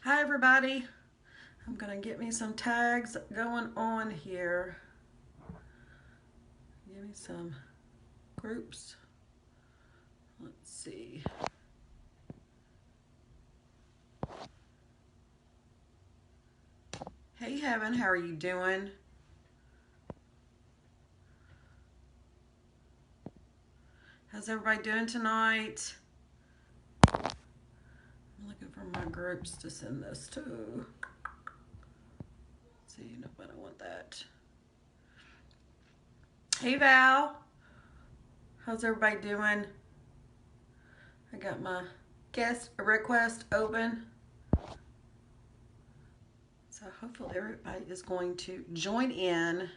Hi everybody. I'm gonna get me some tags going on here. Give me some groups. Let's see. Hey Heaven, how are you doing? How's everybody doing tonight? I'm looking for my groups to send this to. Let's see, nope, I don't want that. Hey Val, how's everybody doing? I got my guest request open. So hopefully everybody is going to join in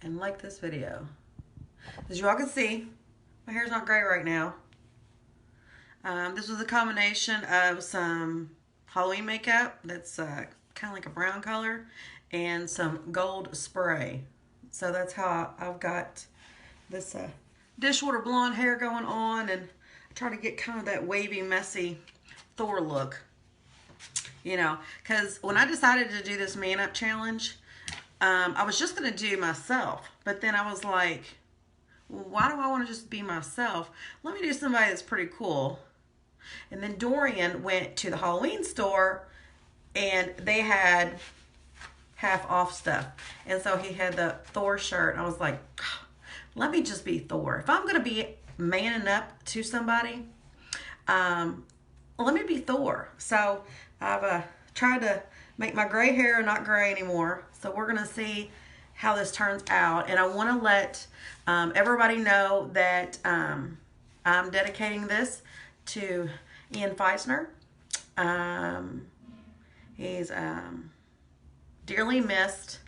and like this video. As you all can see, my hair's not gray right now. This was a combination of some Halloween makeup that's kind of like a brown color and some gold spray. So that's how I've got this dishwater blonde hair going on, and I try to get kind of that wavy, messy Thor look. You know, because when I decided to do this man up challenge, I was just going to do myself. But then I was like, well, why do I want to just be myself? Let me do somebody that's pretty cool. And then Dorian went to the Halloween store and they had half off stuff. And so he had the Thor shirt. And I was like, let me just be Thor. If I'm going to be manning up to somebody, let me be Thor. So I've tried to make my gray hair not gray anymore. So we're going to see how this turns out. And I want to let everybody know that I'm dedicating this to Ian Feisner. He's dearly missed.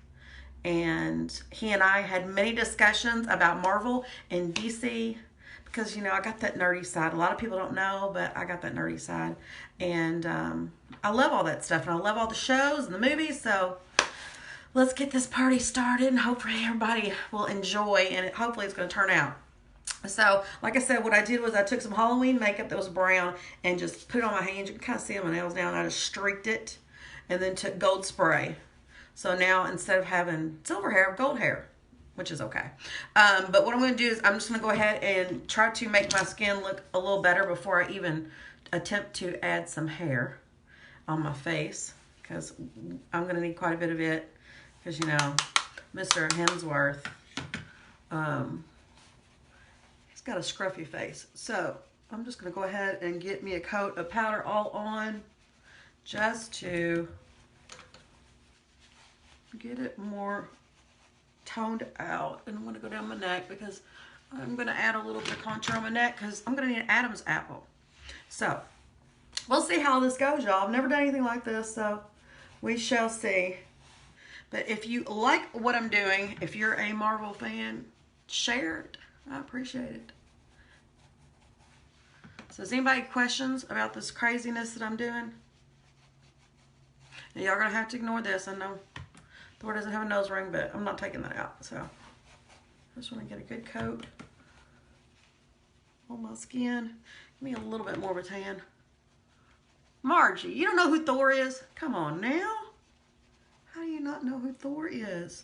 And he and I had many discussions about Marvel and DC. Because, you know, I got that nerdy side. A lot of people don't know, but I got that nerdy side. And I love all that stuff. And I love all the shows and the movies. So let's get this party started. And hopefully everybody will enjoy. And hopefully it's going to turn out. So, like I said, what I did was I took some Halloween makeup that was brown and just put it on my hands. You can kind of see my nails down. I just streaked it. And then took gold spray. So now instead of having silver hair, I have gold hair. Which is okay. But what I'm going to do is I'm just going to go ahead and try to make my skin look a little better before I even attempt to add some hair on my face. Because I'm going to need quite a bit of it. Because, you know, Mr. Hemsworth, he's got a scruffy face. So I'm just going to go ahead and get me a coat of powder all on. Just to get it more toned out. And I'm going to go down my neck because I'm going to add a little bit of contour on my neck because I'm going to need an Adam's apple. So we'll see how this goes, y'all. I've never done anything like this, so we shall see. But if you like what I'm doing, if you're a Marvel fan, share it. I appreciate it. So does anybody have questions about this craziness that I'm doing? Now, y'all are going to have to ignore this. I know Thor doesn't have a nose ring, but I'm not taking that out. So I just want to get a good coat on my skin. Give me a little bit more of a tan. Margie, you don't know who Thor is? Come on now. How do you not know who Thor is?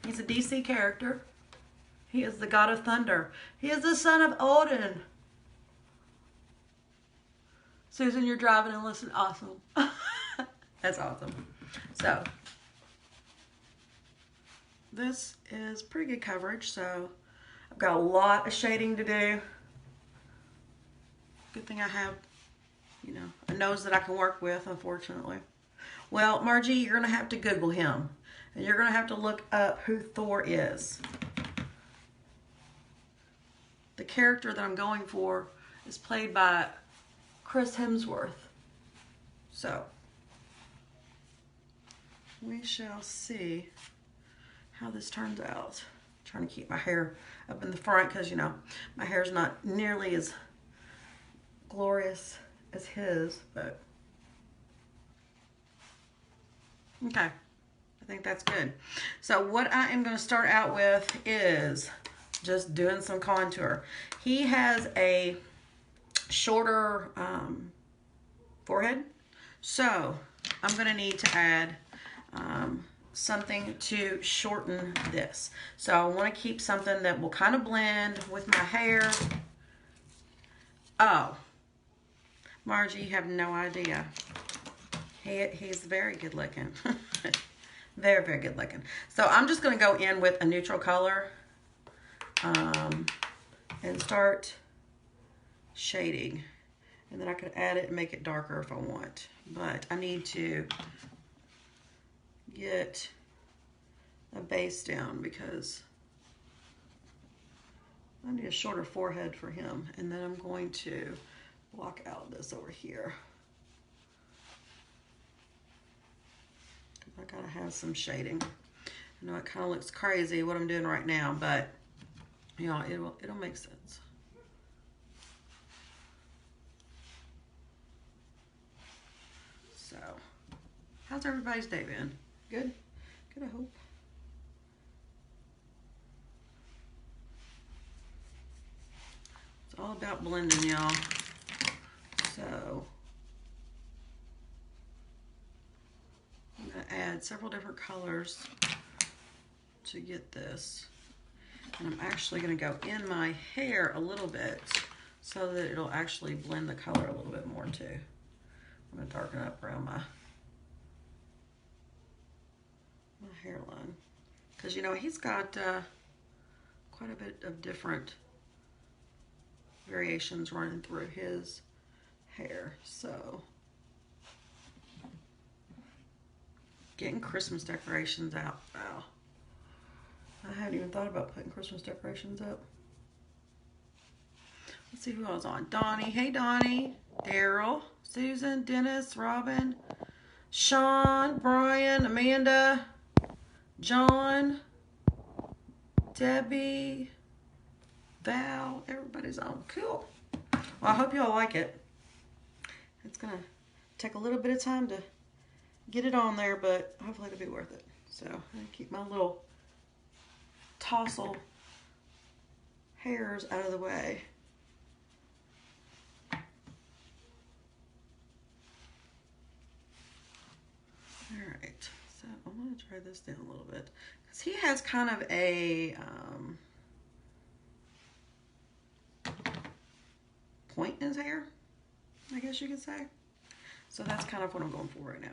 He's a DC character. He is the god of thunder. He is the son of Odin. Susan, you're driving and listening. Awesome. That's awesome. So this is pretty good coverage, so I've got a lot of shading to do. Good thing I have, you know, a nose that I can work with, unfortunately. Well, Margie, you're going to have to Google him, and you're going to have to look up who Thor is. The character that I'm going for is played by Chris Hemsworth. So we shall see how this turns out. I'm trying to keep my hair up in the front because, you know, my hair's not nearly as glorious as his, but okay, I think that's good. So what I am going to start out with is just doing some contour. He has a shorter forehead, So I'm going to need to add something to shorten this. So I want to keep something that will kind of blend with my hair. Oh, Margie, you have no idea. He's very good looking. Very, very good looking. So I'm just going to go in with a neutral color and start shading. And then I could add it and make it darker if I want. But I need to get a base down because I need a shorter forehead for him. And then I'm going to block out this over here. I gotta have some shading. I know it kind of looks crazy what I'm doing right now, but you know, it'll make sense. So, how's everybody's day been? Good? Good, I hope. It's all about blending, y'all. So, I'm going to add several different colors to get this. And I'm actually going to go in my hair a little bit so that it'll actually blend the color a little bit more too. I'm going to darken up around my hairline. Because, you know, he's got quite a bit of different variations running through his hair. So, getting Christmas decorations out. Wow. I hadn't even thought about putting Christmas decorations up. Let's see who else on. Donnie. Hey, Donnie. Daryl. Susan. Dennis. Robin. Sean. Brian. Amanda. John. Debbie. Val. Everybody's on. Cool. Well, I hope y'all like it. It's going to take a little bit of time to get it on there, but hopefully it'll be worth it. So, I'm going to keep my little tousle hairs out of the way. Alright, so I'm going to try this down a little bit. Because he has kind of a point in his hair, I guess you could say. So that's kind of what I'm going for right now.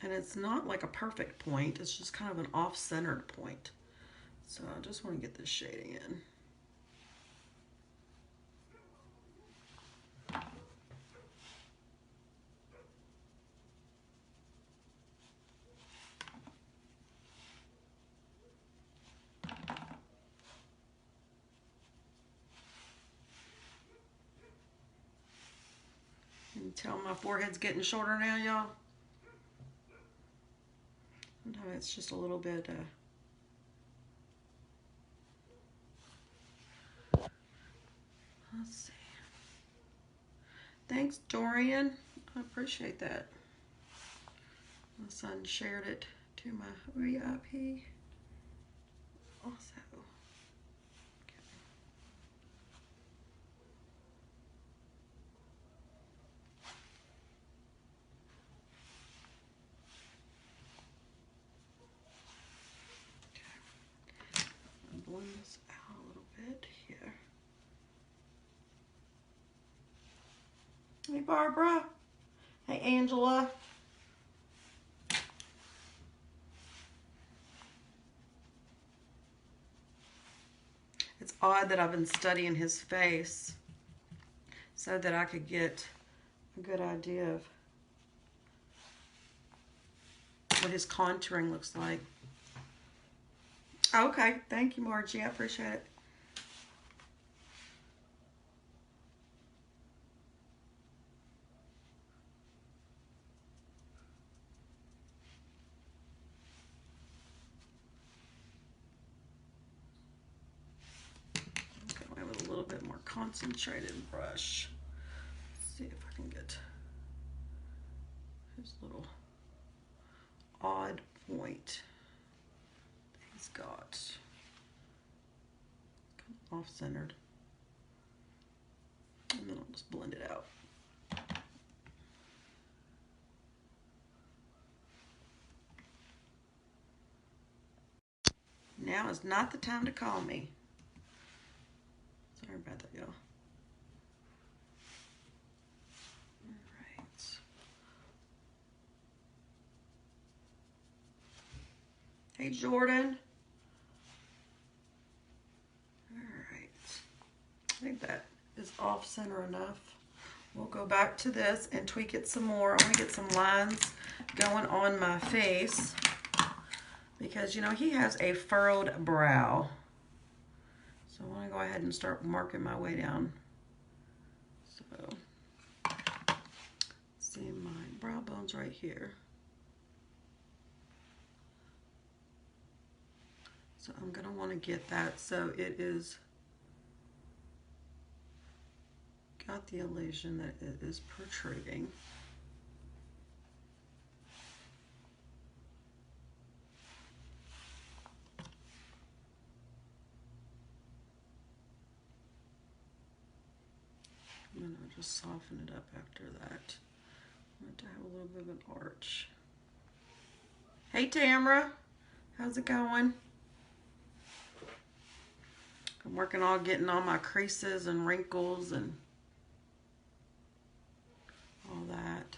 And it's not like a perfect point, it's just kind of an off-centered point. So I just want to get this shading in. You can tell my forehead's getting shorter now, y'all. Sometimes it's just a little bit let's see. Thanks, Dorian. I appreciate that. My son shared it to my VIP also. Okay. I'll blend this out a little bit here. Hey, Barbara. Hey, Angela. It's odd that I've been studying his face so that I could get a good idea of what his contouring looks like. Okay, thank you, Margie. I appreciate it. With a little bit more concentrated brush. Let's see if I can get his little odd point that he's got. Kind of off-centered. And then I'll Just blend it out. Now is not the time to call me. Sorry about that, y'all. All right. Hey, Jordan. All right. I think that is off center enough. We'll go back to this and tweak it some more. I want to get some lines going on my face because, you know, he has a furrowed brow. So I want to go ahead and start marking my way down. So, see my brow bones right here. So I'm going to want to get that so it is got the illusion that it is protruding. I'm going to just soften it up after that. I want to have a little bit of an arch. Hey Tamara, how's it going? I'm working on getting all my creases and wrinkles and all that.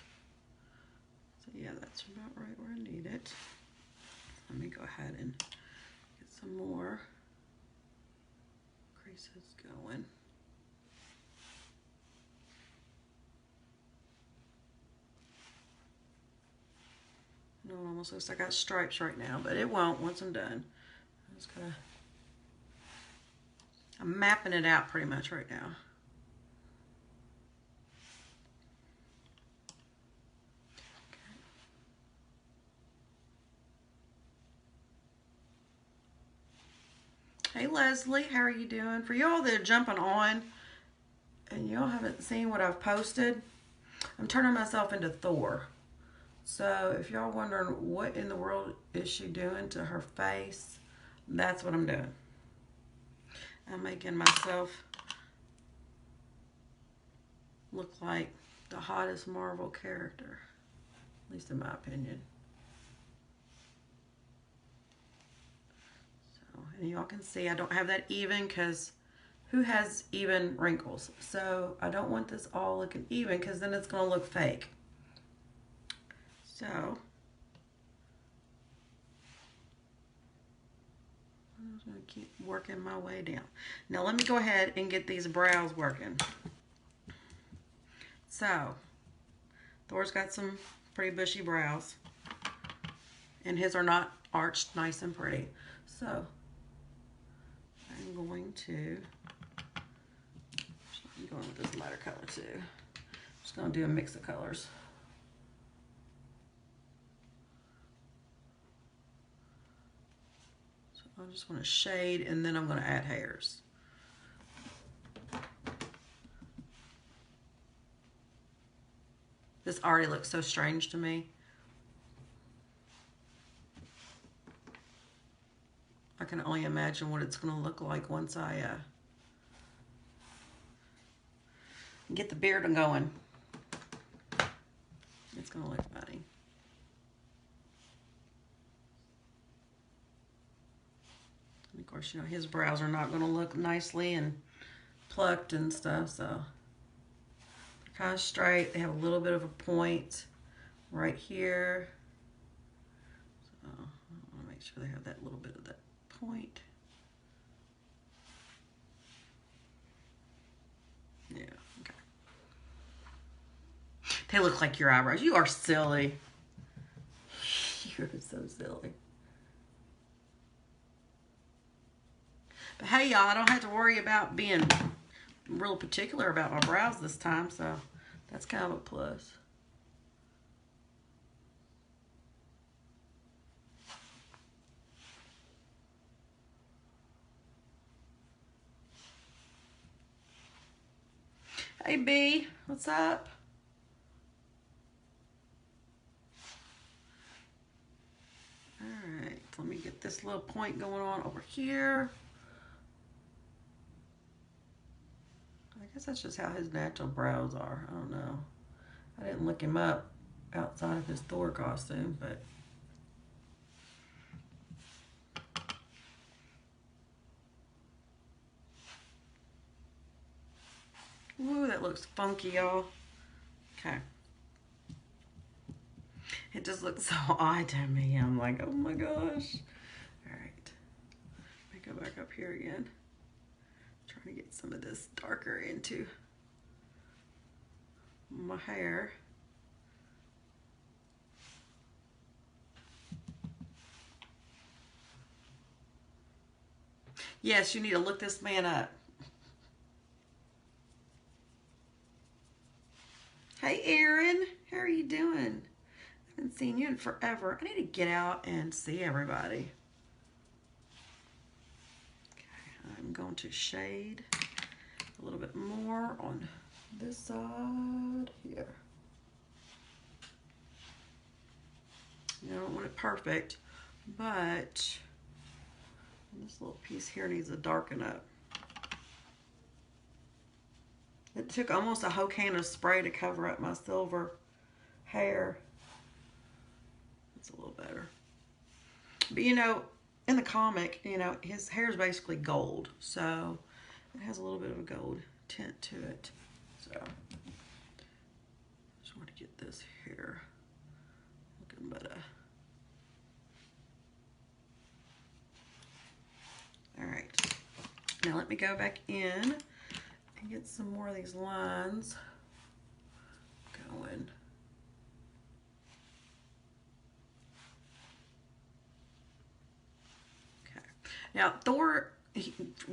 So yeah, that's about right where I need it. Let me go ahead and get some more creases going. No, it almost looks like I got stripes right now, but it won't once I'm done. I'm just gonna, I'm mapping it out pretty much right now. Hey Leslie, how are you doing? For y'all that are jumping on and y'all haven't seen what I've posted, I'm turning myself into Thor. So if y'all wondering what in the world is she doing to her face, that's what I'm doing. I'm making myself look like the hottest Marvel character, at least in my opinion. So, and y'all can see I don't have that even because who has even wrinkles? So I don't want this all looking even because then it's going to look fake. So I'm just going to keep working my way down. Now let me go ahead and get these brows working. So Thor's got some pretty bushy brows and his are not arched nice and pretty. So I'm going to, I'm going with this lighter color too. I'm just going to do a mix of colors. I just want to shade and then I'm going to add hairs. This already looks so strange to me. I can only imagine what it's going to look like once I get the beard going. It's going to look funny. And of course, you know, his brows are not going to look nicely and plucked and stuff, so they're kind of straight. They have a little bit of a point right here. So I want to make sure they have that little bit of that point. Yeah, okay. They look like your eyebrows. You are silly. You're so silly. But hey, y'all, I don't have to worry about being real particular about my brows this time, so that's kind of a plus. Hey, B, what's up? All right, let me get this little point going on over here. I guess that's just how his natural brows are. I don't know. I didn't look him up outside of his Thor costume, but ooh, that looks funky, y'all. Okay. It just looks so odd to me. I'm like, oh my gosh. All right. Let me go back up here again. Trying to get some of this darker into my hair. Yes, you need to look this man up. Hey, Aaron. How are you doing? I haven't seen you in forever. I need to get out and see everybody. Okay, I'm going to shade a little bit more on this side here. You don't want it perfect, but this little piece here needs to darken up. It took almost a whole can of spray to cover up my silver hair. It's a little better. But you know, in the comic, you know, his hair is basically gold. So it has a little bit of a gold tint to it. So just want to get this hair looking better. All right. Now let me go back in and get some more of these lines going. Okay. Now Thor,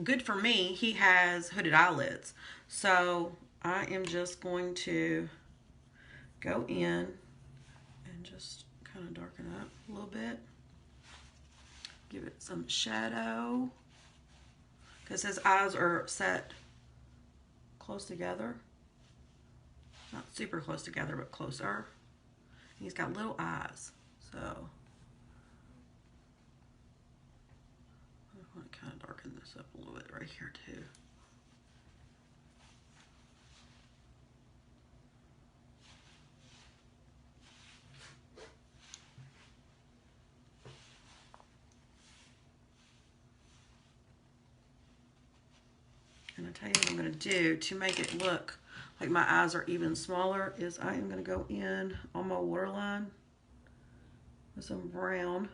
good for me, he has hooded eyelids. So I am just going to go in and just kind of darken up a little bit. Give it some shadow. Because his eyes are set close together. Not super close together, but closer. He's got little eyes, so I want to kind of darken this up a little bit right here too. And I'll tell you what I'm going to do to make it look like my eyes are even smaller is I am going to go in on my waterline with some brown.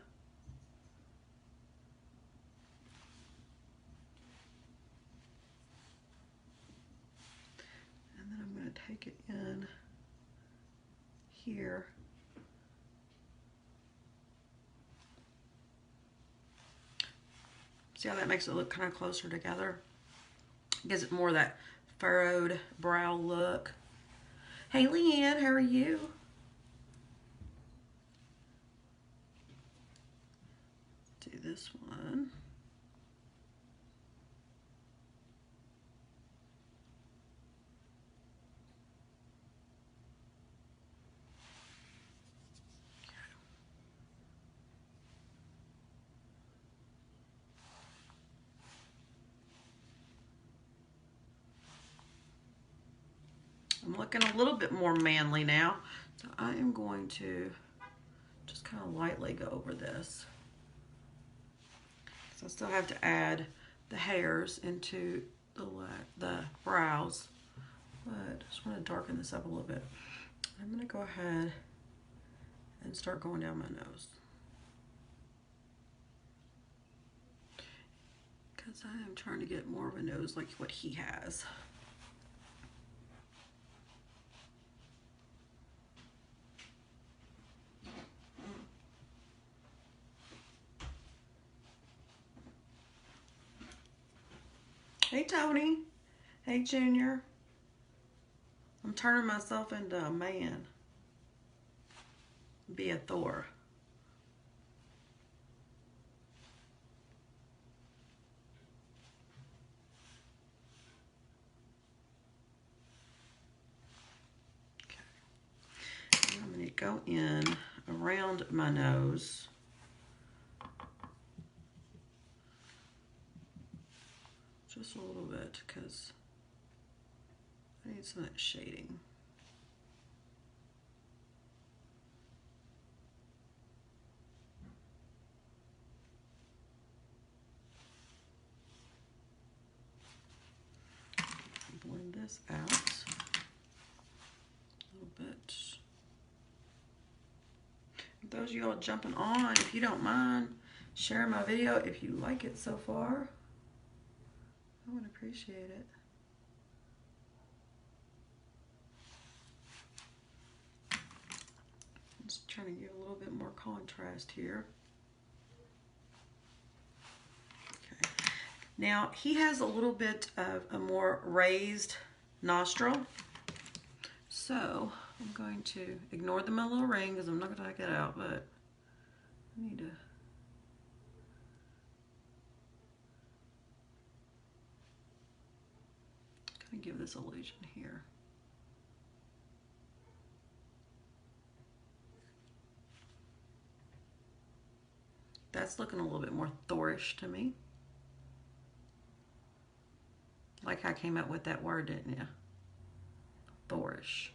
And then I'm going to take it in here. See how that makes it look kind of closer together? Gives it more of that furrowed brow look. Hey, Leanne, how are you? Do this one. I'm looking a little bit more manly now. So I am going to just kind of lightly go over this. So I still have to add the hairs into the brows. But I just want to darken this up a little bit. I'm going to go ahead and start going down my nose. Because I am trying to get more of a nose like what he has. Hey, Tony. Hey, Junior. I'm turning myself into a man. Be a Thor. Okay. I'm going to go in around my nose. Just a little bit, because need some of that shading. Blend this out a little bit. Those of y'all jumping on, if you don't mind sharing my video, if you like it so far, I would appreciate it. Just trying to give a little bit more contrast here. Okay. Now he has a little bit of a more raised nostril, so I'm going to ignore the little ring because I'm not going to take it out, but I need to kind of give this illusion here. That's looking a little bit more Thorish to me. Like I came up with that word, didn't you? Thorish.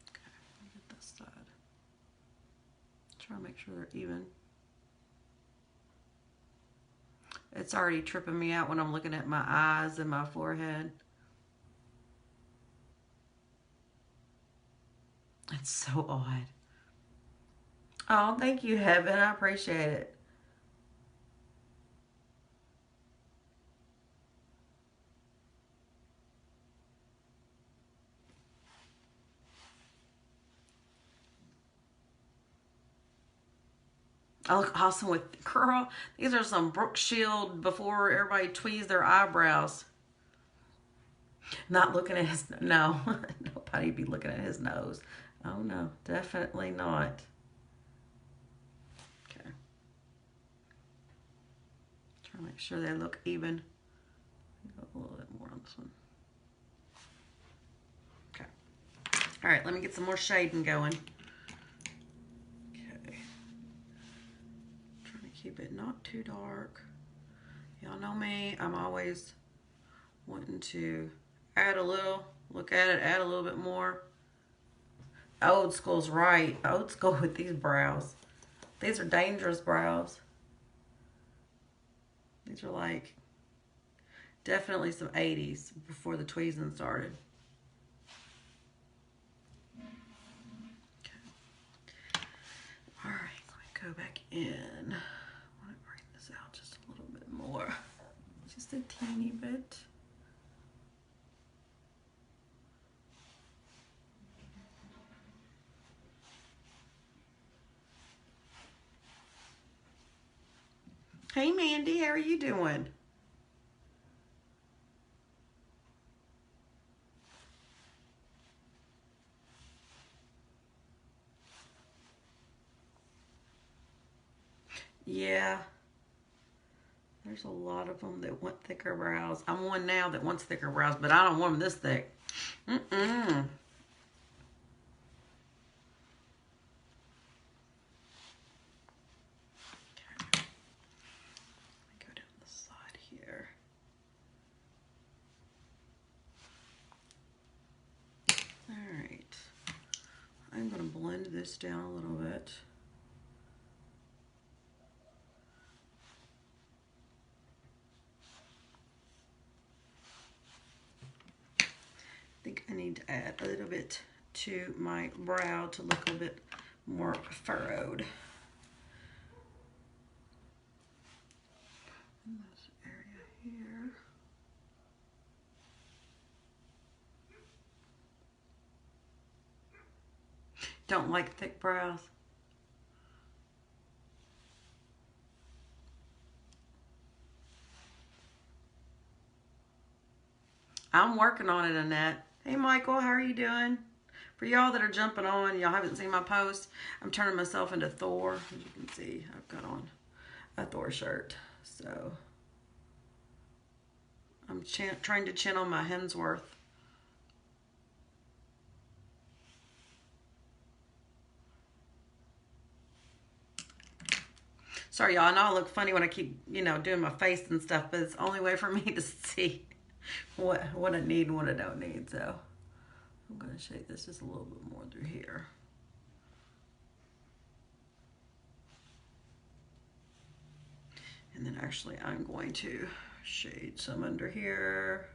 Okay, let me get this side. Try to make sure they're even. It's already tripping me out when I'm looking at my eyes and my forehead. It's so odd. Oh, thank you, Heaven. I appreciate it. I look awesome with, girl, these are some Brooke Shield before everybody tweezed their eyebrows. Not looking at his, no, nobody be looking at his nose. Oh no, definitely not. Okay. Try to make sure they look even. Go a little bit more on this one. Okay. All right, let me get some more shading going. Keep it not too dark. Y'all know me, I'm always wanting to add a little, look at it, add a little bit more. Old school's right. Old school with these brows. These are dangerous brows. These are like definitely some 80s before the tweezing started. Okay. All right, let me go back in. Out just a little bit more, just a teeny bit. Hey Mandy, how are you doing? Yeah. There's a lot of them that want thicker brows. I'm one now that wants thicker brows, but I don't want them this thick. Mm-mm. Okay. Let me go down the side here. All right. I'm going to blend this down a little bit. I think I need to add a little bit to my brow to look a bit more furrowed. In this area here. Don't like thick brows. I'm working on it, Annette. Hey, Michael, how are you doing? For y'all that are jumping on, y'all haven't seen my post, I'm turning myself into Thor. As you can see, I've got on a Thor shirt. So, I'm trying to channel my Hemsworth. Sorry, y'all. I know I look funny when I keep, doing my face and stuff, but it's the only way for me to see what I need and what I don't need. So I'm going to shade this just a little bit more through here. And then actually I'm going to shade some under here.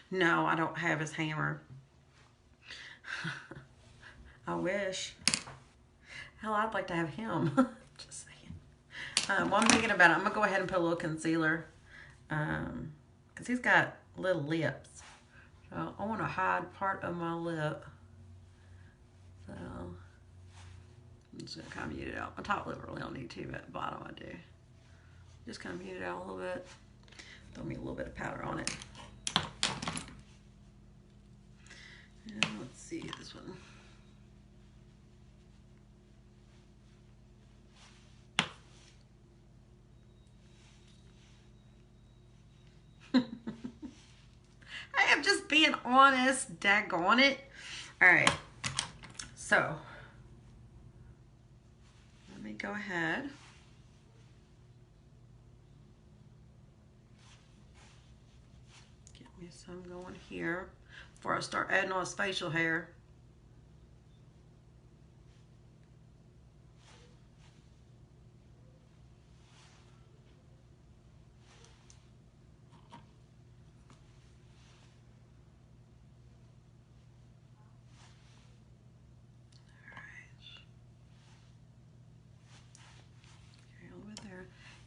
No, I don't have his hammer. I wish. Hell, I'd like to have him. Just saying. While I'm thinking about it, I'm going to go ahead and put a little concealer. Because he's got little lips. So I want to hide part of my lip. So I'm just going to kind of mute it out. My top lip really don't need to, but the bottom I do. Just kind of mute it out a little bit. Throw me a little bit of powder on it. And let's see this one. I am just being honest. Daggone it. All right. So let me go ahead. Get me some going here before I start adding on his facial hair.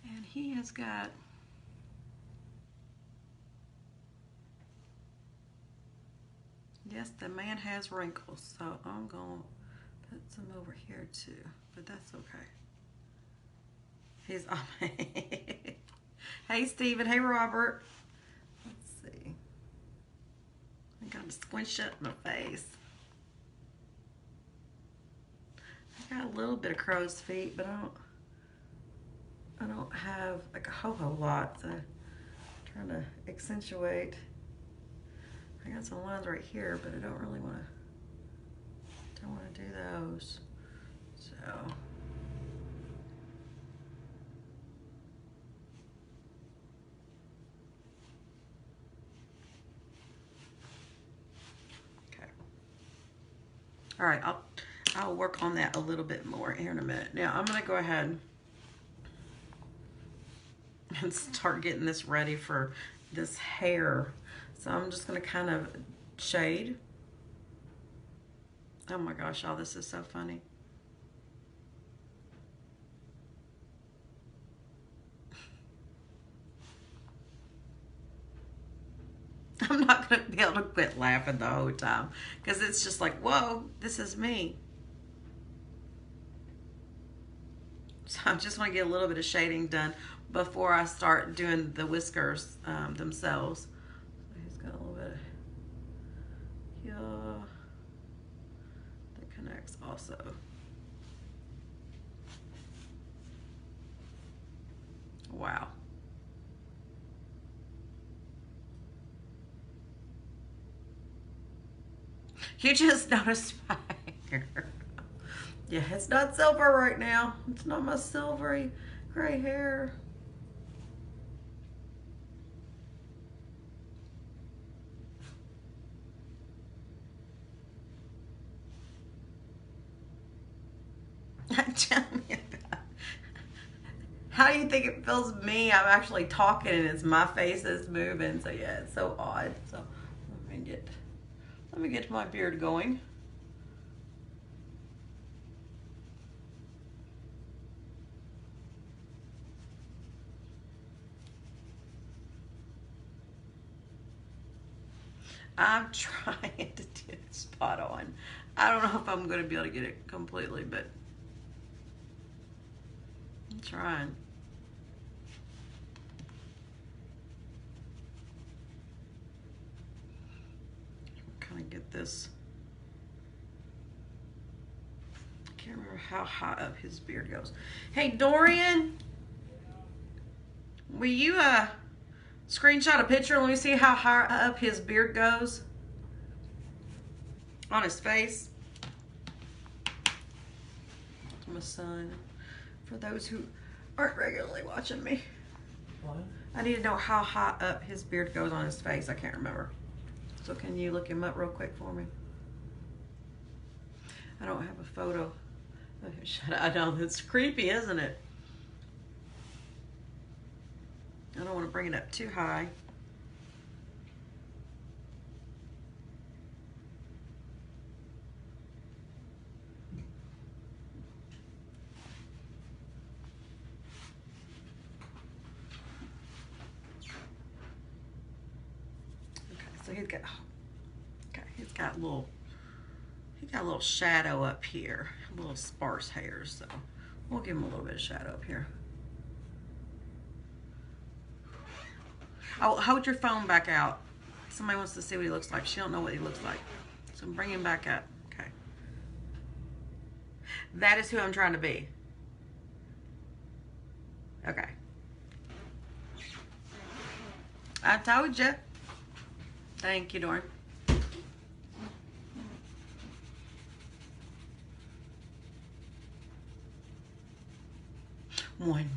And he has got yes, the man has wrinkles, so I'm gonna put some over here too, but that's okay. He's hey Steven, hey Robert. Let's see. I gotta squint shut my face. I got a little bit of crow's feet, but I don't have like a whole lot, so I'm trying to accentuate. I got some lines right here, but I don't really want to do those. So okay. All right, I'll work on that a little bit more here in a minute. Now I'm gonna go ahead and start getting this ready for this hair. So I'm just gonna kind of shade. Oh my gosh, y'all, this is so funny. I'm not gonna be able to quit laughing the whole time because it's just like, whoa, this is me. So I just want to get a little bit of shading done before I start doing the whiskers themselves. So he's got a little bit here that connects also. Wow. You just noticed my hair. Yeah, it's not silver right now. It's not my silvery gray hair. Tell me about it. How do you think it feels me? I'm actually talking and it's my face that's moving. So yeah, it's so odd. So let me get my beard going. I'm trying to do it spot on. I don't know if I'm going to be able to get it completely, but I'm trying. Kind of get this how high up his beard goes. Hey, Dorian, will you screenshot a picture and let me see how high up his beard goes on his face? My son, for those who aren't regularly watching me. What? I need to know how high up his beard goes on his face. I can't remember. So can you look him up real quick for me? I don't have a photo. Shut up. I know, it's creepy, isn't it? I don't want to bring it up too high. So he's got, okay, he's got a little shadow up here, a little sparse hairs, so we'll give him a little bit of shadow up here. Oh, hold your phone back out. Somebody wants to see what he looks like. She don't know what he looks like. So bring him back up. Okay. That is who I'm trying to be. Okay. I told you. Thank you, Dorian. One.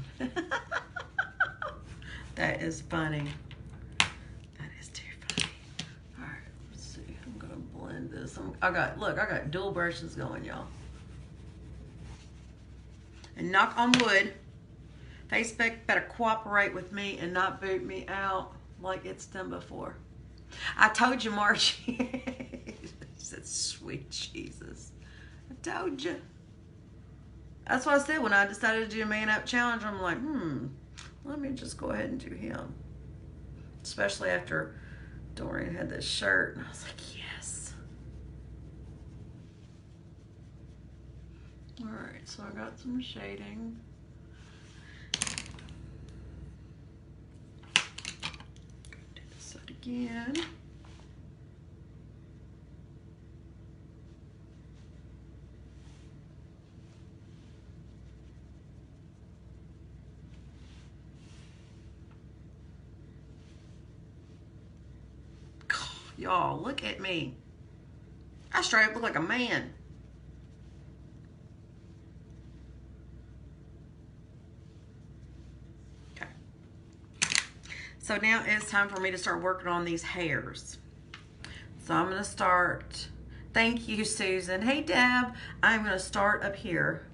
That is funny. That is too funny. All right, let's see. I'm gonna blend this. I got dual brushes going, y'all. And knock on wood, Facebook better cooperate with me and not boot me out like it's done before. I told you, Margie. She said, sweet Jesus. I told you. That's what I said when I decided to do a man up challenge. I'm like, let me just go ahead and do him. Especially after Dorian had this shirt. And I was like, yes. All right, so I got some shading. Do this side again. Y'all, look at me. I straight up look like a man. Okay. So now it's time for me to start working on these hairs. So I'm going to start. Thank you, Susan. Hey, Deb. I'm going to start up here.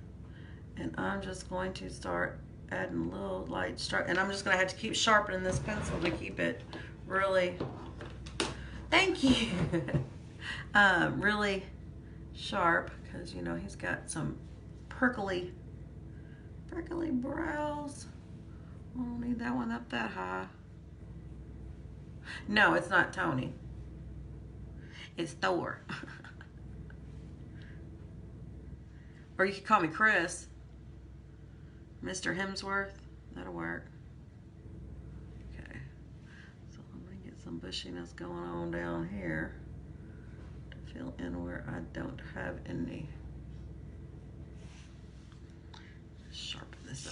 And I'm just going to start adding a little light stroke. And I'm just going to have to keep sharpening this pencil to keep it really... Thank you. Really sharp, because you know he's got some prickly brows. I don't need that one up that high. No, it's not Tony. It's Thor. Or you could call me Chris. Mr. Hemsworth. That'll work. Some bushiness going on down here to fill in where I don't have any. Sharpen this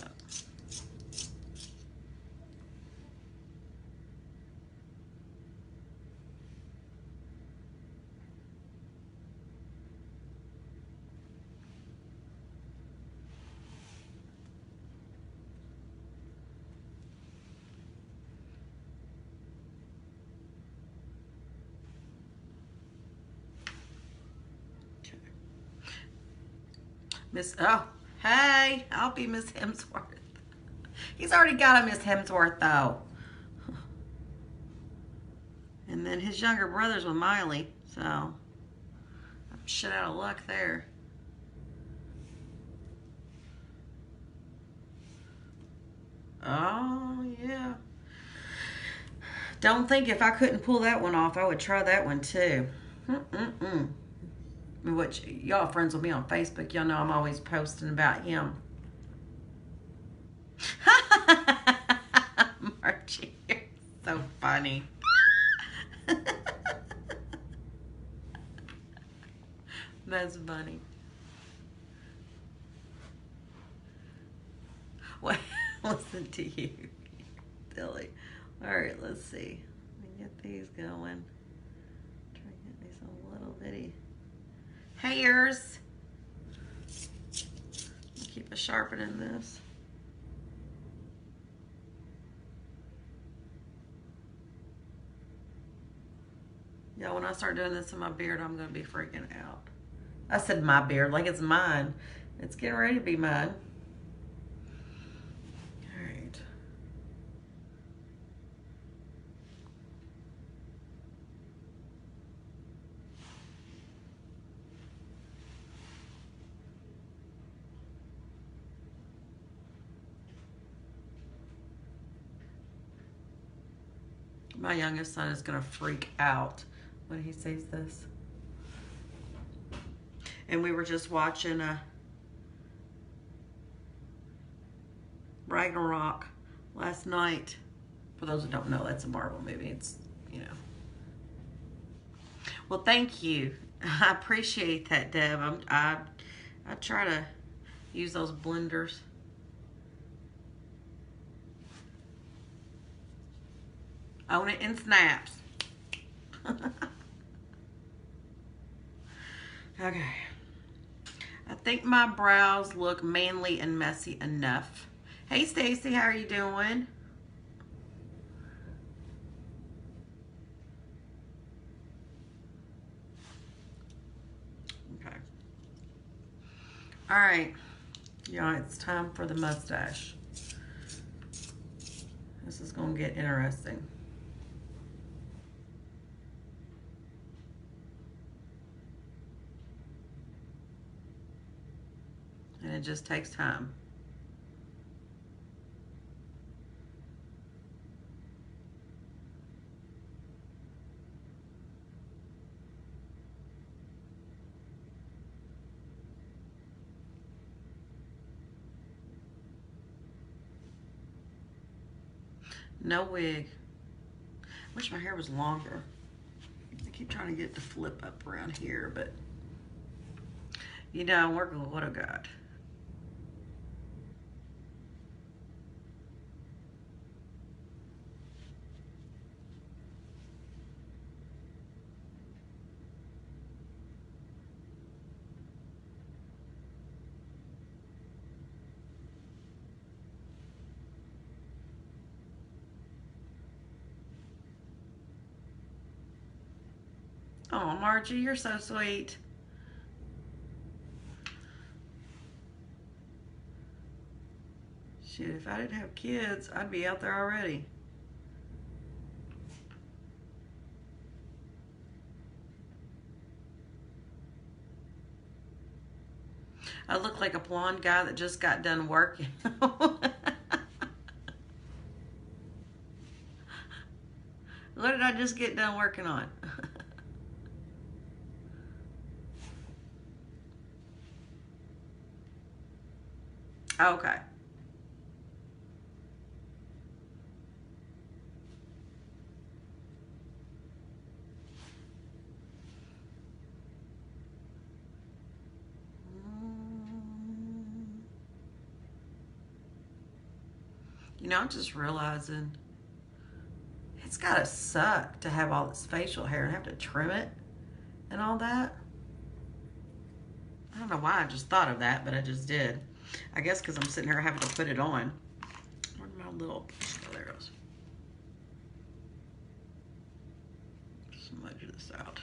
up. Hey, I'll be Miss Hemsworth. He's already got a Miss Hemsworth though. And then his younger brother's with Miley, so I'm shit out of luck there. Oh yeah. Don't think if I couldn't pull that one off, I would try that one too. Which y'all friends with me on Facebook, y'all know I'm always posting about him. Margie, you're so funny. That's funny. listen to you. Silly. Alright, let's see. Let me get these going. Try to get me some little bitty hairs. Keep a sharpening this. Yeah, when I start doing this in my beard, I'm going to be freaking out. I said my beard, like it's mine. It's getting ready to be mine. All right. My youngest son is going to freak out when he sees this. And we were just watching Ragnarok last night. For those who don't know, that's a Marvel movie. It's, you know. Well, thank you. I appreciate that, Deb. I try to use those blenders. Own it in snaps. Okay. I think my brows look manly and messy enough. Hey, Stacy, how are you doing? Okay. All right. Yeah, it's time for the mustache. This is going to get interesting. And it just takes time. No wig. Wish my hair was longer. I keep trying to get it to flip up around here, but you know, I'm working with what I got. Oh, Margie, you're so sweet. Shit, if I didn't have kids, I'd be out there already. I look like a blonde guy that just got done working. What did I just get done working on? Okay. You know, I'm just realizing it's gotta suck to have all this facial hair and have to trim it and all that. I don't know why I just thought of that, but I just did. I guess because I'm sitting here having to put it on. Where's my little, oh, there it goes. Smudge this out.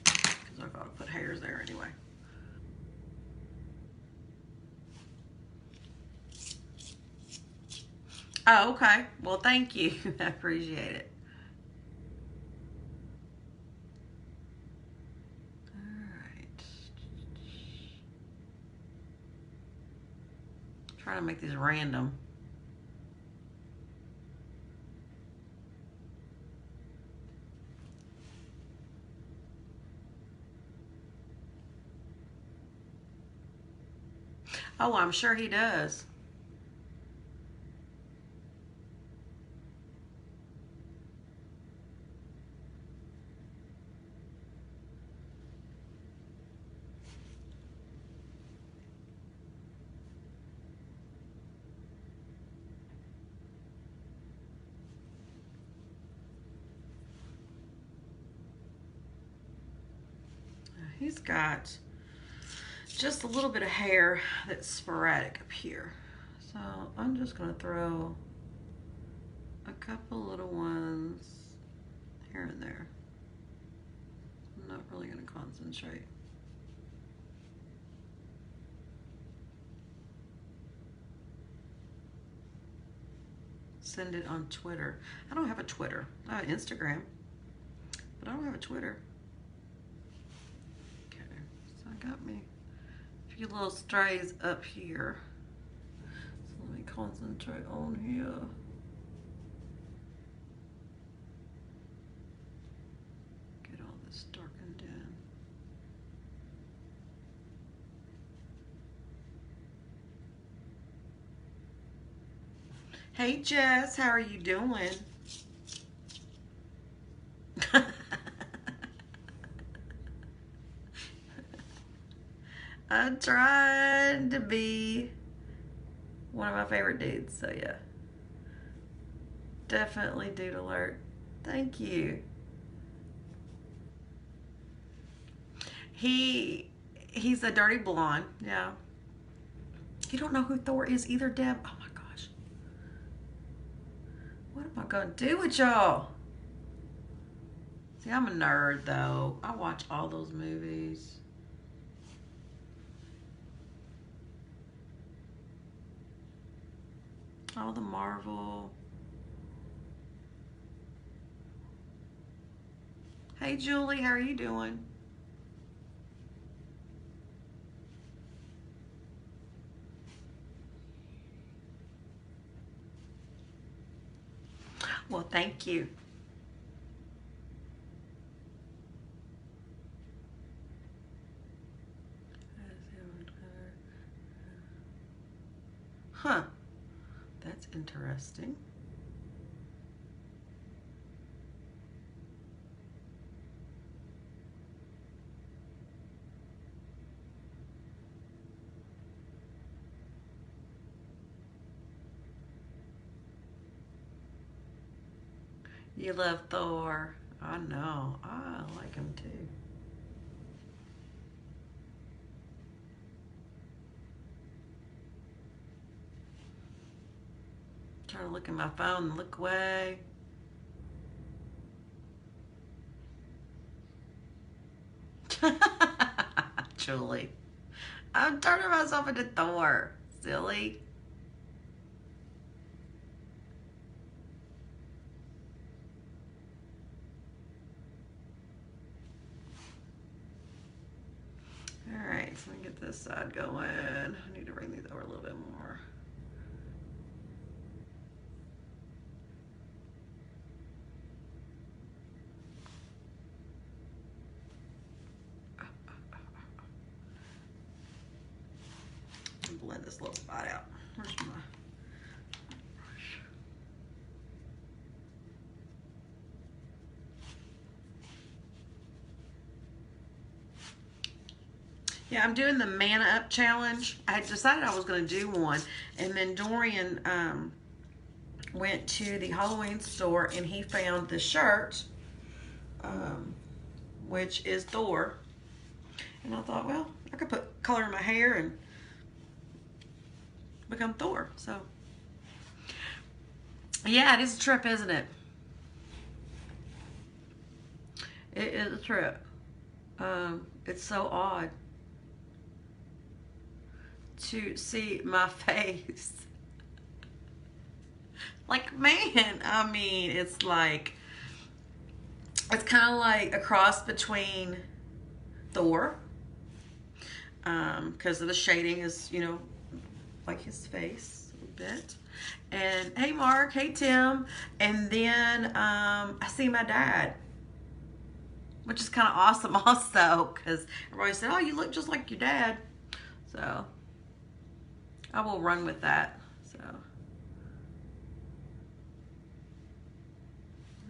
Because I've got to put hairs there anyway. Oh, okay. Well, thank you. I appreciate it. Trying to make these random. Oh, I'm sure he does. he's got just a little bit of hair that's sporadic up here. So I'm just going to throw a couple little ones here and there. I'm not really going to concentrate. Send it on Twitter. I don't have a Twitter. I have Instagram, but I don't have a Twitter. Okay, so I got me a few little strays up here. So let me concentrate on here. Get all this darkened in. Hey Jess, how are you doing? I'm trying to be one of my favorite dudes, so yeah. Definitely dude alert. Thank you. He's a dirty blonde, yeah. You don't know who Thor is either, Deb? Oh my gosh. What am I gonna do with y'all? See, I'm a nerd though. I watch all those movies. All the Marvel. Hey Julie, how are you doing? Well, thank you. Huh. That's interesting. You love Thor. I know. I like him too. Trying to look at my phone and look away. Julie. I'm turning myself into Thor. Silly. Alright, so let me get this side going. I need to bring these over a little bit more. Blend this little spot out. Where's my brush? Yeah, I'm doing the Man Up challenge. I had decided I was going to do one, and then Dorian went to the Halloween store and he found this shirt, which is Thor. And I thought, well, I could put color in my hair and become Thor. So, yeah, it is a trip, isn't it? It is a trip. It's so odd to see my face. Like, man, I mean, it's like, it's kind of like a cross between Thor, because of the shading is, you know, like his face a little bit. And hey Mark, hey Tim, and then I see my dad, which is kind of awesome also, because everybody said, oh, you look just like your dad. So I will run with that. So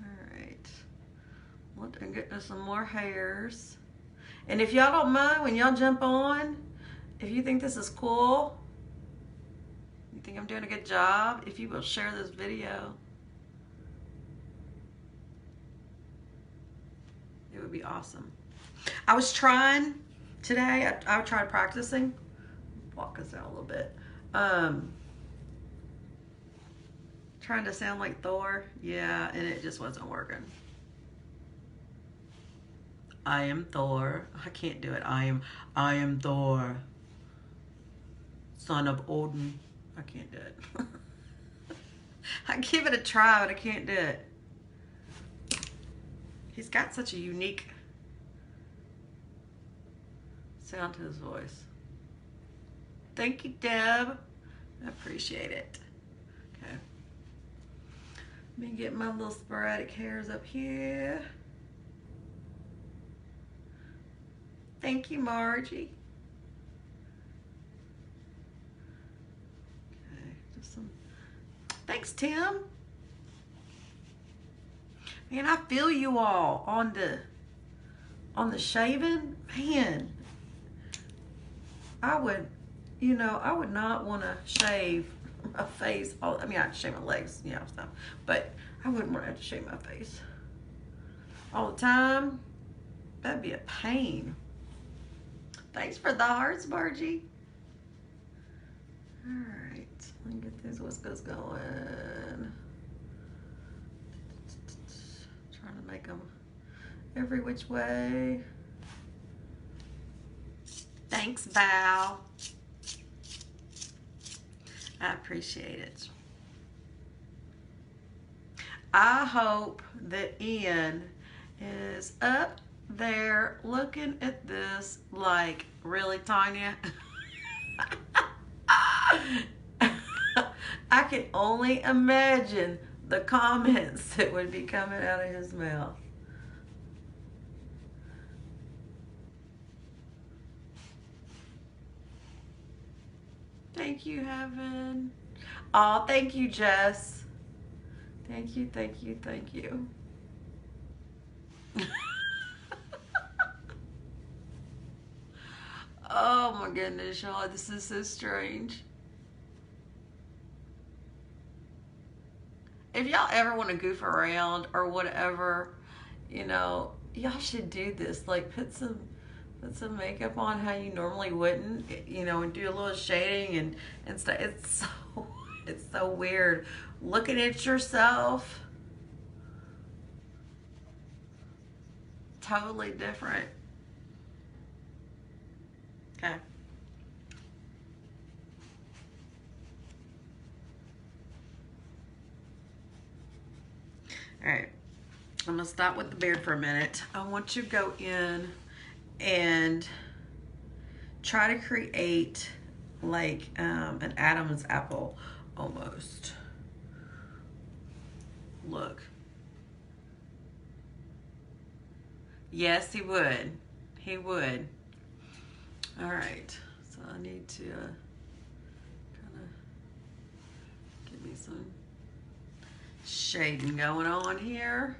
alright, I'm getting some more hairs. And if y'all don't mind, when y'all jump on, if you think this is cool, you think I'm doing a good job, if you will share this video, it would would be awesome. I was trying today, I tried practicing. Walk us out a little bit. Trying to sound like Thor. Yeah, and it just wasn't working. I am Thor. I can't do it. I am Thor. Son of Odin. I can't do it. I give it a try, but I can't do it. He's got such a unique sound to his voice. Thank you, Deb. I appreciate it. Okay. Let me get my little sporadic hairs up here. Thank you, Margie. Okay, just some. Thanks, Tim. Man, I feel you all on the shaving. Man, I would not want to shave my face. I mean, I'd shave my legs, stuff. But I wouldn't want to have to shave my face all the time. That'd be a pain. Thanks for the hearts, Margie. All right, let me get these whiskers going. Trying to make them every which way. Thanks, Val. I appreciate it. I hope that Ian is up there looking at this like, really, Tonya? I can only imagine the comments that would be coming out of his mouth. Thank you, Heaven. Oh, thank you, Jess. Thank you, thank you, thank you. Oh my goodness, y'all, this is so strange. If y'all ever want to goof around or whatever, y'all should do this. Like, put some makeup on how you normally wouldn't, and do a little shading and stuff. It's so weird looking at yourself. Totally different. Okay. All right. I'm gonna stop with the beard for a minute. I want you to go in and try to create like an Adam's apple almost look. Yes, he would. He would. All right. So I need to kind of give me some shading going on here.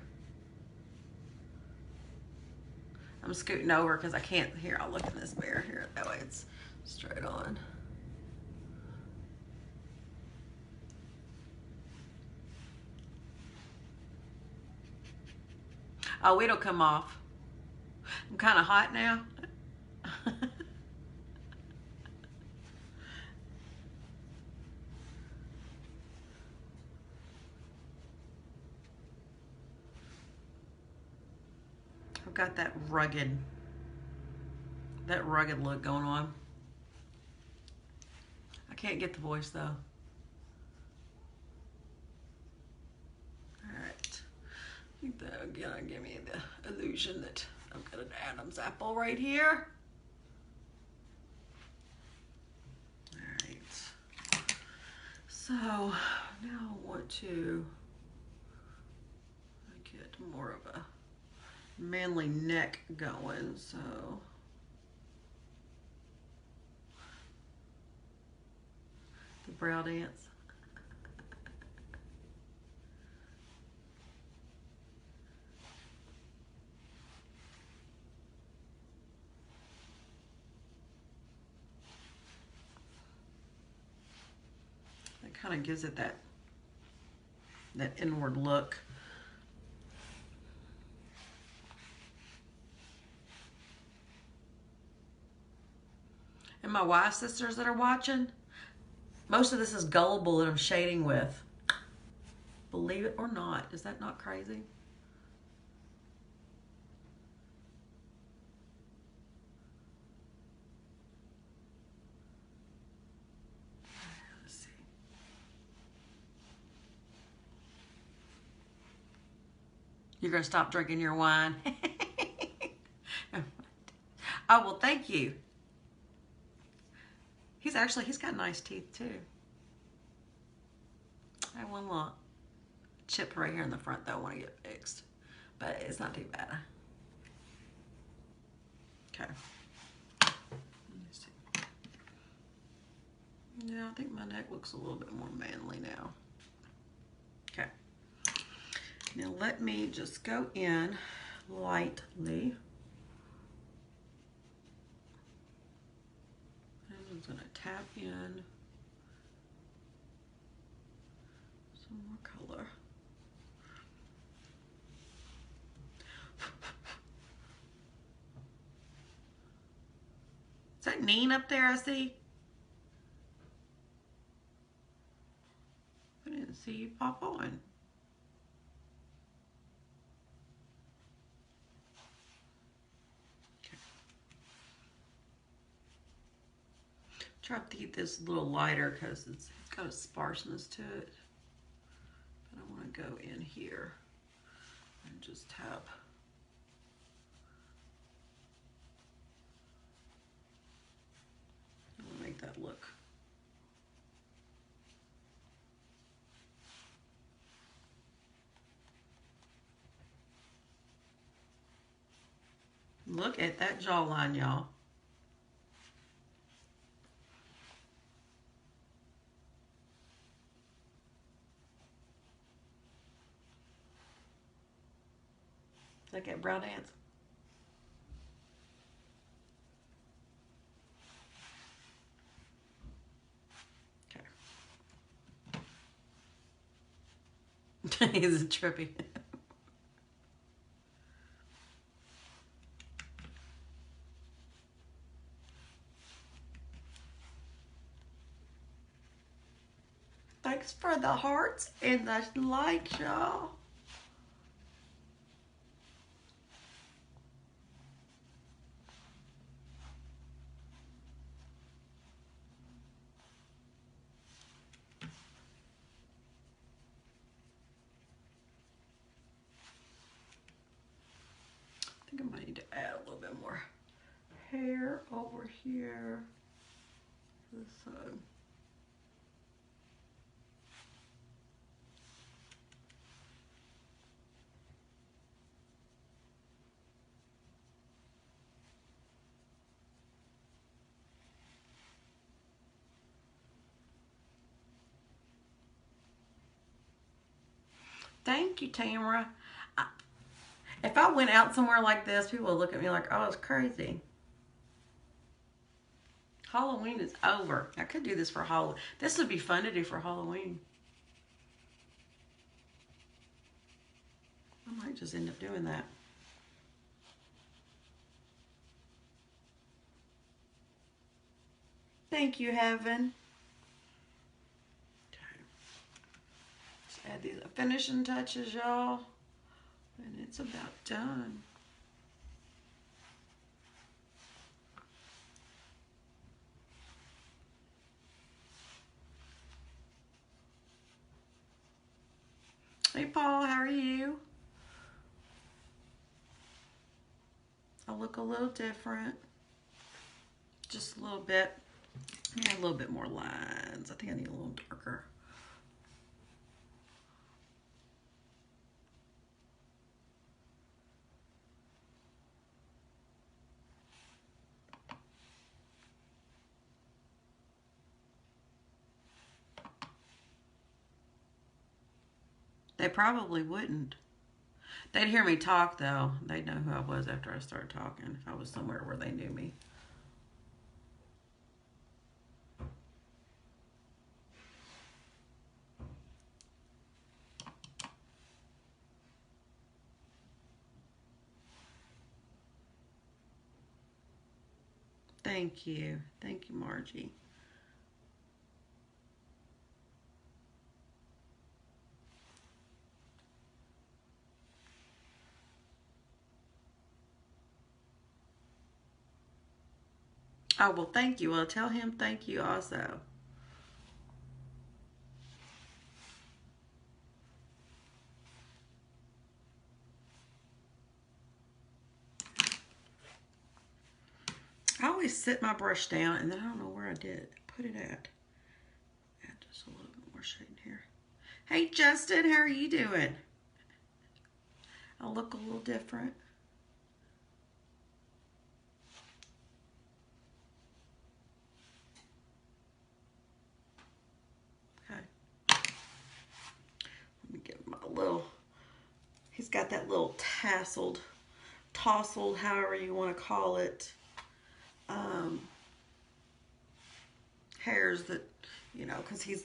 I'm scooting over because I can't. Here, I'll look in this mirror here. That way it's straight on. Oh, it'll come off. I'm kind of hot now. I've got that rugged look going on. I can't get the voice though. Alright. I think that again give me the illusion that I've got an Adam's apple right here. Alright. So now I want to get more of a manly neck going, so the brow dance. That kind of gives it that inward look. And my wife sisters that are watching, most of this is gullible that I'm shading with. Believe it or not. Is that not crazy? Let's see. You're going to stop drinking your wine? Oh, well, thank you. He's got nice teeth, too. I have one little chip right here in the front that I want to get fixed. But it's not too bad. Okay. Let me see. Yeah, I think my neck looks a little bit more manly now. Okay. Now let me just go in lightly. I'm going to tap in some more color. Is that Neen up there I see? I didn't see you pop on. Okay. Try to keep this a little lighter because it's got a sparseness to it. But I want to go in here and just tap. I want to make that look. Look at that jawline, y'all. Look at brow dance. Okay. He's trippy. Thanks for the hearts and the likes, y'all. I think I might need to add a little bit more hair over here. This side. Thank you, Tamara. If I went out somewhere like this, people would look at me like, oh, it's crazy. Halloween is over. I could do this for Halloween. This would be fun to do for Halloween. I might just end up doing that. Thank you, Heaven. Okay. Just add these finishing touches, y'all. And it's about done. Hey, Paul, how are you? I look a little different. Just a little bit. I need a little bit more lines. I think I need a little darker. They probably wouldn't. They'd hear me talk, though. They'd know who I was after I started talking, if I was somewhere where they knew me. Thank you. Thank you, Margie. Oh, well, thank you. Well, tell him thank you also. I always set my brush down and then I don't know where I did put it at. Add just a little bit more shade in here. Hey, Justin, how are you doing? I look a little different. Okay. Let me get my little, he's got that little tousled, however you want to call it, hairs that, you know, because he's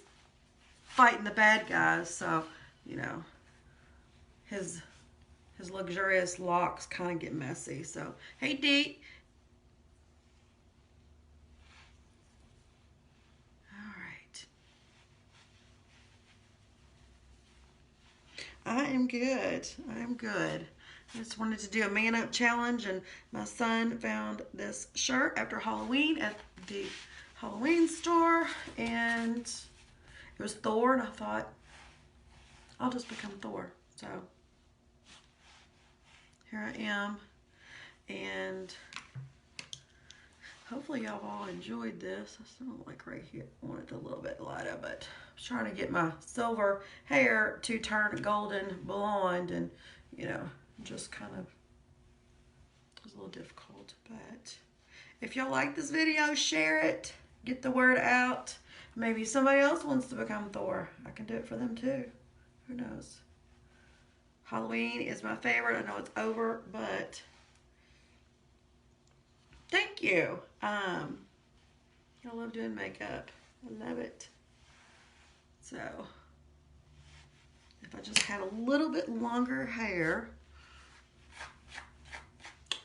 fighting the bad guys, so, you know, his luxurious locks kind of get messy. So, hey, Dee. All right. I am good. I am good. I just wanted to do a man up challenge, and my son found this shirt after Halloween at the Halloween store, and it was Thor, and I thought, I'll just become Thor. So here I am, and hopefully y'all all enjoyed this. I still don't like right here. I want it a little bit lighter, but I'm trying to get my silver hair to turn golden blonde, and you know, just kind of, it was a little difficult. But if y'all like this video, share it, get the word out. Maybe somebody else wants to become Thor. I can do it for them too. Who knows? Halloween is my favorite. I know it's over, but thank you. I love doing makeup. I love it. So, if I just had a little bit longer hair,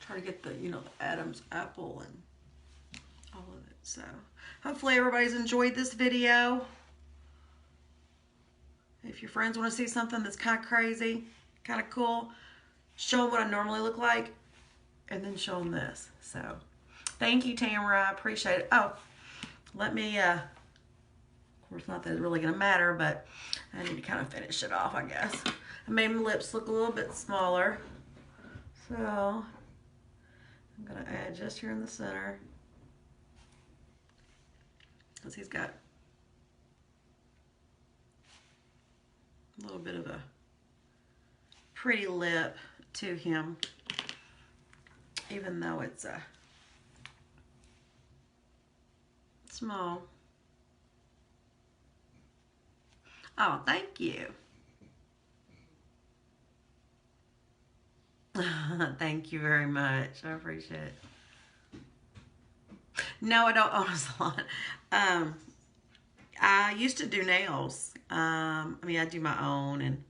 try to get the, you know, the Adam's apple and all of it. So, hopefully everybody's enjoyed this video. If your friends want to see something that's kind of crazy, kind of cool, show them what I normally look like, and then show them this. So, thank you, Tamara. I appreciate it. Oh, let me, of course, not that it's really going to matter, but I need to kind of finish it off, I guess. I made my lips look a little bit smaller. So, I'm going to add just here in the center, because he's got a little bit of a pretty lip to him, even though it's small. Oh, thank you. Thank you very much. I appreciate it. No, I don't own a salon. I used to do nails. I mean, I do my own, and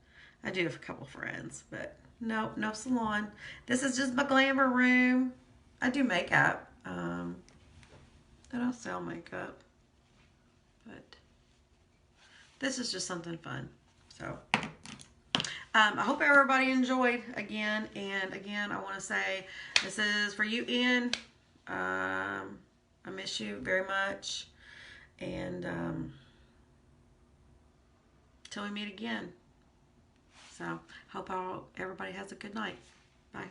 I do have a couple friends, but no salon. This is just my glamour room. I do makeup. I don't sell makeup, but this is just something fun. So, I hope everybody enjoyed again. And again, I want to say this is for you, Ian. I miss you very much. And till we meet again. So, hope everybody has a good night. Bye.